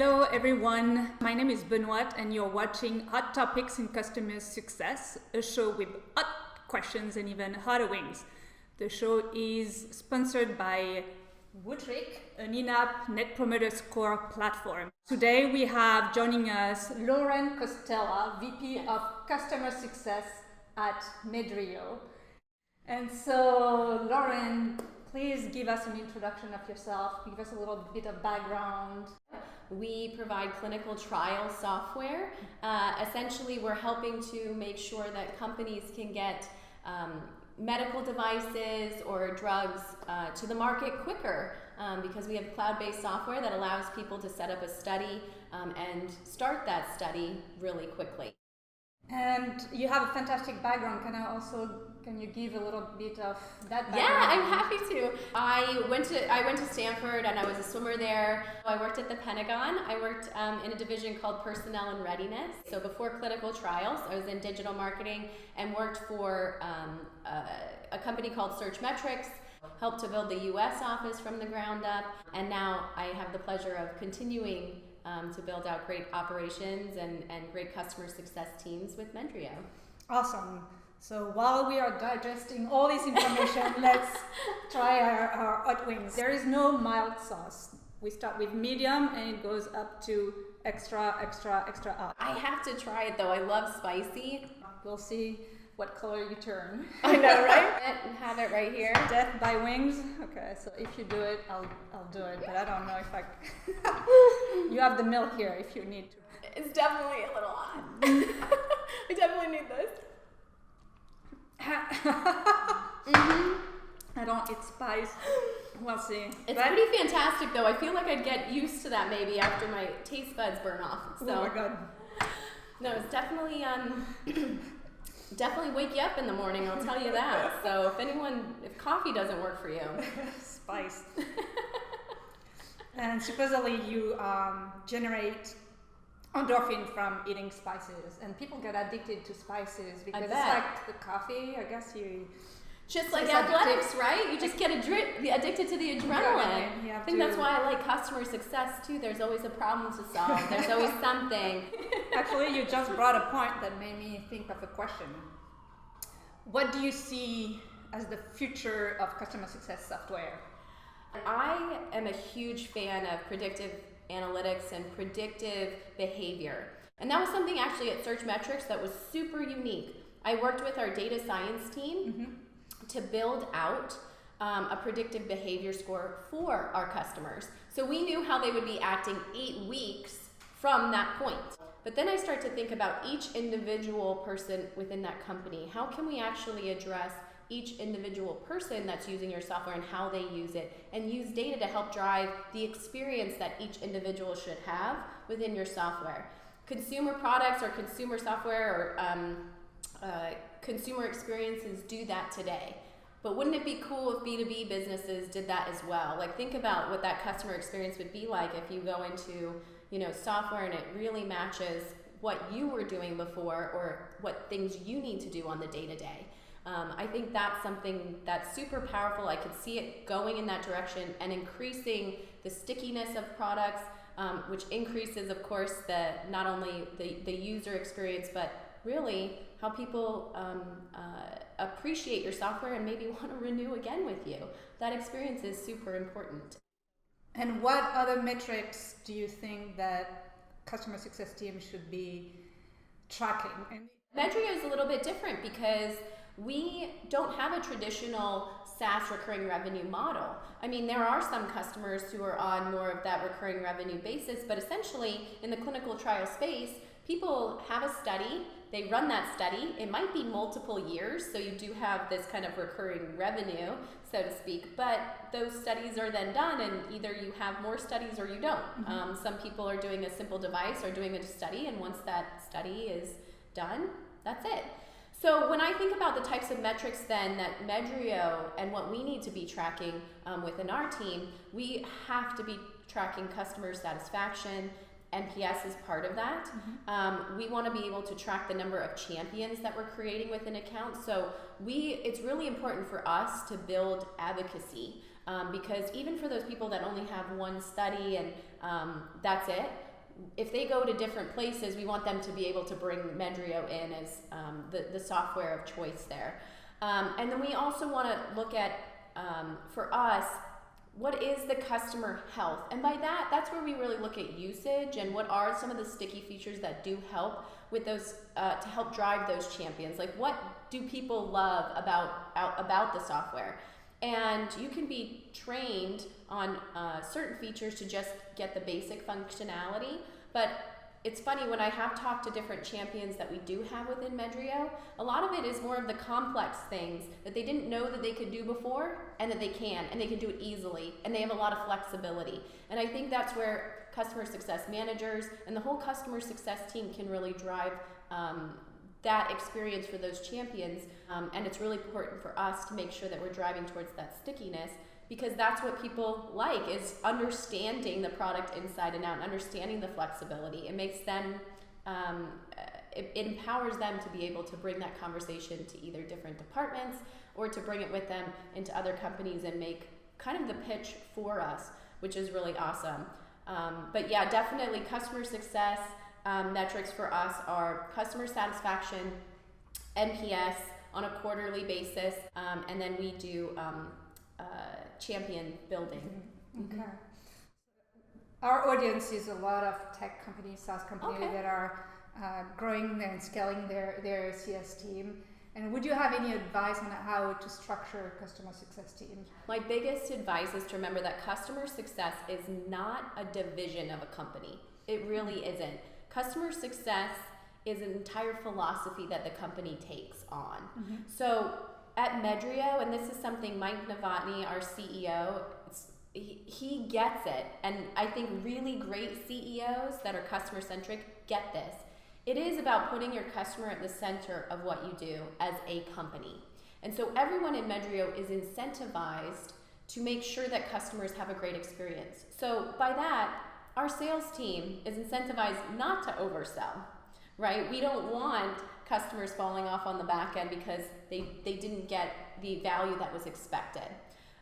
Hello everyone, my name is Benoit and you're watching Hot Topics in Customer Success, a show with hot questions and even hotter wings. The show is sponsored by Woodrick, an in-app Net Promoter Score platform. Today we have joining us Lauren Costella, VP of Customer Success at Medrio. And so Lauren, please give us an introduction of yourself, give us a little bit of background. We provide clinical trial software. Essentially, we're helping to make sure that companies can get medical devices or drugs to the market quicker because we have cloud-based software that allows people to set up a study and start that study really quickly. And you have a fantastic background. Can you give a little bit of that background? Yeah, I'm happy to. I went to Stanford and I was a swimmer there. I worked at the Pentagon. I worked in a division called Personnel and Readiness. So before clinical trials, I was in digital marketing and worked for a company called Searchmetrics, helped to build the US office from the ground up. And now I have the pleasure of continuing to build out great operations and great customer success teams with Medrio. Awesome. So while we are digesting all this information, let's try our hot wings. There is no mild sauce. We start with medium and it goes up to extra hot. I have to try it though. I love spicy. We'll see what color you turn. I know, right? Have it right here. Death by wings. Okay, so if you do it, I'll do it. But I don't know if I. You have the milk here if you need to. It's definitely a little hot. I definitely need this. I don't eat spice. We'll see. It's pretty fantastic though. I feel like I'd get used to that maybe after my taste buds burn off. So. Oh my god. No, it's definitely definitely wake you up in the morning, I'll tell you that. So if coffee doesn't work for you. Spice. And supposedly you generate endorphin from eating spices, and people get addicted to spices because it's like the coffee, I guess you... Just like athletics, right? You just get addicted to the adrenaline. I think that's why I like customer success too. There's always a problem to solve. There's always something. Actually, you just brought a point that made me think of a question. What do you see as the future of customer success software? I am a huge fan of predictive analytics and predictive behavior. And that was something actually at Searchmetrics that was super unique. I worked with our data science team to build out a predictive behavior score for our customers. So we knew how they would be acting 8 weeks from that point. But then I start to think about each individual person within that company. How can we actually address each individual person that's using your software and how they use it, and use data to help drive the experience that each individual should have within your software. Consumer products or consumer software or consumer experiences do that today. But wouldn't it be cool if B2B businesses did that as well? Like, think about what that customer experience would be like if you go into, software and it really matches what you were doing before or what things you need to do on the day-to-day. I think that's something that's super powerful. I could see it going in that direction and increasing the stickiness of products, which increases, of course, not only the user experience, but really how people appreciate your software and maybe want to renew again with you. That experience is super important. And what other metrics do you think that customer success team should be tracking? Medrio is a little bit different because we don't have a traditional SaaS recurring revenue model. I mean, there are some customers who are on more of that recurring revenue basis, but essentially in the clinical trial space, people have a study, they run that study, it might be multiple years, so you do have this kind of recurring revenue, so to speak, but those studies are then done and either you have more studies or you don't. Some people are doing a simple device or doing a study, and once that study is done, that's it. So when I think about the types of metrics then that Medrio and what we need to be tracking within our team, we have to be tracking customer satisfaction. NPS is part of that. We want to be able to track the number of champions that we're creating within accounts. So it's really important for us to build advocacy because even for those people that only have one study and that's it, if they go to different places, we want them to be able to bring Medrio in as the software of choice there. And then we also want to look at, for us, what is the customer health? And by that, that's where we really look at usage and what are some of the sticky features that do help with those, to help drive those champions. Like, what do people love about the software? And you can be trained on certain features to just get the basic functionality, but it's funny, when I have talked to different champions that we do have within Medrio, a lot of it is more of the complex things that they didn't know that they could do before, and that they can do it easily, and they have a lot of flexibility. And I think that's where customer success managers and the whole customer success team can really drive that experience for those champions. And it's really important for us to make sure that we're driving towards that stickiness, because that's what people like, is understanding the product inside and out and understanding the flexibility. It makes them, it empowers them to be able to bring that conversation to either different departments or to bring it with them into other companies and make kind of the pitch for us, which is really awesome. But yeah, definitely customer success metrics for us are customer satisfaction, NPS on a quarterly basis, and then we do champion building. Okay. Our audience is a lot of tech companies, SaaS companies that are growing and scaling their CS team. And would you have any advice on how to structure a customer success team? My biggest advice is to remember that customer success is not a division of a company. It really isn't. Customer success is an entire philosophy that the company takes on. So at Medrio, and this is something Mike Novotny, our CEO, he gets it. And I think really great CEOs that are customer centric get this. It is about putting your customer at the center of what you do as a company. And so everyone in Medrio is incentivized to make sure that customers have a great experience. So by that, our sales team is incentivized not to oversell, right? We don't want customers falling off on the back end because they didn't get the value that was expected.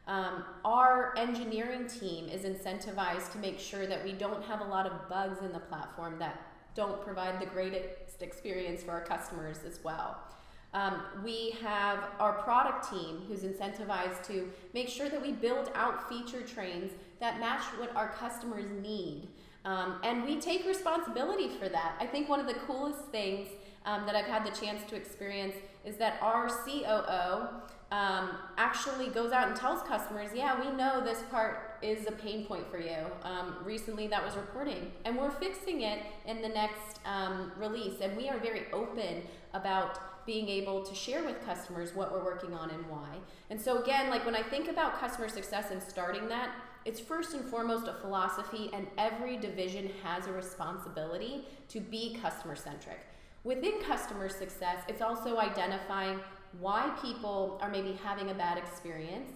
Our engineering team is incentivized to make sure that we don't have a lot of bugs in the platform that don't provide the greatest experience for our customers as well. We have our product team who's incentivized to make sure that we build out feature trains that match what our customers need. And we take responsibility for that. I think one of the coolest things that I've had the chance to experience is that our COO actually goes out and tells customers, yeah, we know this part is a pain point for you. Recently that was reporting, and we're fixing it in the next release. And we are very open about being able to share with customers what we're working on and why. And so again, like when I think about customer success and starting that, it's first and foremost a philosophy, and every division has a responsibility to be customer centric. Within customer success, it's also identifying why people are maybe having a bad experience,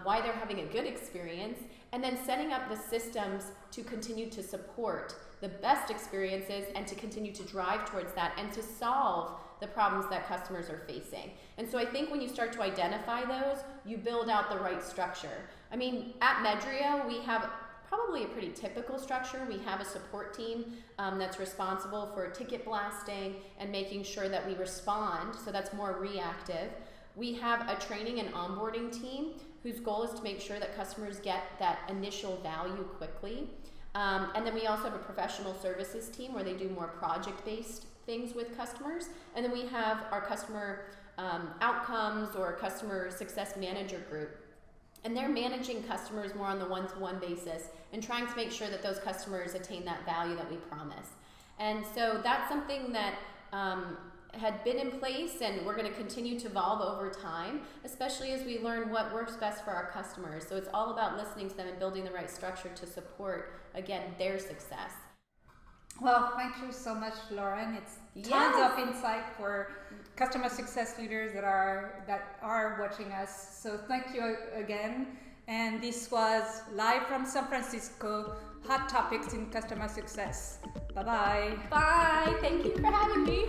why they're having a good experience, and then setting up the systems to continue to support the best experiences and to continue to drive towards that and to solve the problems that customers are facing. And so I think when you start to identify those, you build out the right structure. I mean, at Medrio, we have probably a pretty typical structure. We have a support team that's responsible for ticket blasting and making sure that we respond, so that's more reactive. We have a training and onboarding team whose goal is to make sure that customers get that initial value quickly. And then we also have a professional services team where they do more project-based things with customers. And then we have our customer outcomes or customer success manager group. And they're managing customers more on the one-to-one basis and trying to make sure that those customers attain that value that we promise. And so that's something that had been in place, and we're going to continue to evolve over time, especially as we learn what works best for our customers. So it's all about listening to them and building the right structure to support, again, their success. Well, thank you so much, Lauren. It's tons of insight for customer success leaders that are watching us. So thank you again. And this was live from San Francisco, Hot Topics in Customer Success. Bye-bye. Bye. Thank you for having me.